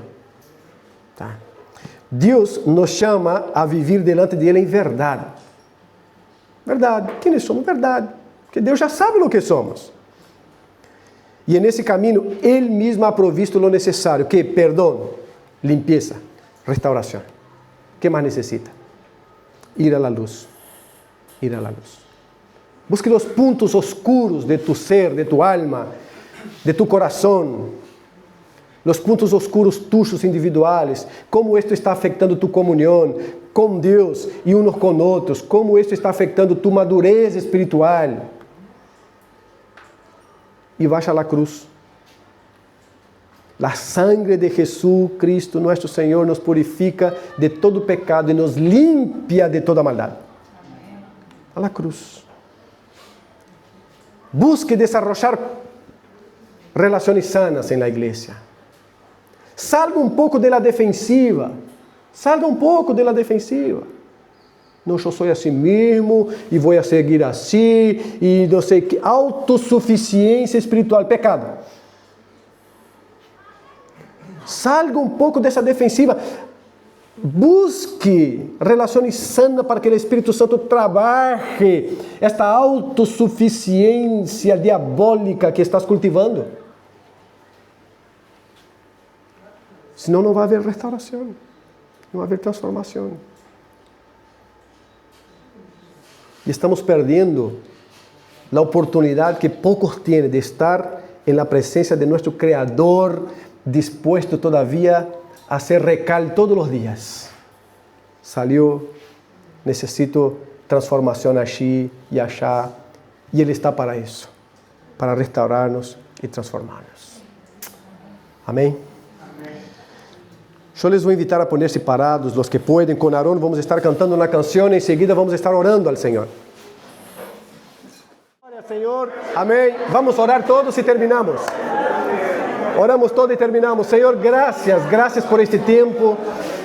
¿Tá? Dios nos llama a vivir delante de Él en verdad. Verdade. ¿Quiénes somos? Verdade. Porque Deus já sabe o que somos. E nesse caminho, Ele mesmo ha provisto o necessário. Que? Perdão, limpeza, restauração. O que mais necessita? Ir à luz. Ir à luz. Busque os pontos oscuros de tu ser, de tu alma, de tu coração. Os pontos oscuros tuyos individuais. Como isto está afetando tu comunhão. com Deus e uns com outros, como isso está afetando tu madurez espiritual. E vai à cruz. A sangre de Jesus Cristo, nosso Senhor, nos purifica de todo pecado e nos limpia de toda maldade. A la cruz. Busque desarrollar relações sanas em la igreja. Salga um pouco de la defensiva. Salga um pouco de la defensiva. Não, eu sou assim mesmo e vou a seguir assim e não sei que. Autossuficiência espiritual, pecado. Salga um pouco dessa defensiva. Busque relações sanas para que o Espírito Santo trabalhe esta autossuficiência diabólica que estás cultivando. Senão não vai haver restauração, não vai haver transformação. E estamos perdendo a oportunidade que poucos têm de estar na presença de nosso Criador, dispuesto todavía a hacer recal todos los días. Salió, necesito transformación allí y allá, y Él está para eso, para restaurarnos y transformarnos. Amén. Yo les voy a invitar a ponerse parados, los que pueden. Con Aarón vamos a estar cantando una canción y enseguida vamos a estar orando al Señor. Gloria al Señor. Amén. Vamos a orar todos y terminamos. Oramos todos y terminamos. Señor, gracias por este tiempo.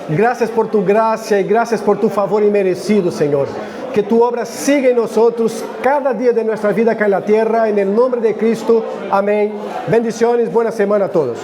Gracias por tu gracia y gracias por tu favor inmerecido, Señor. Que tu obra siga en nosotros cada día de nuestra vida acá en la tierra. En el nombre de Cristo. Amén. Bendiciones. Buena semana a todos.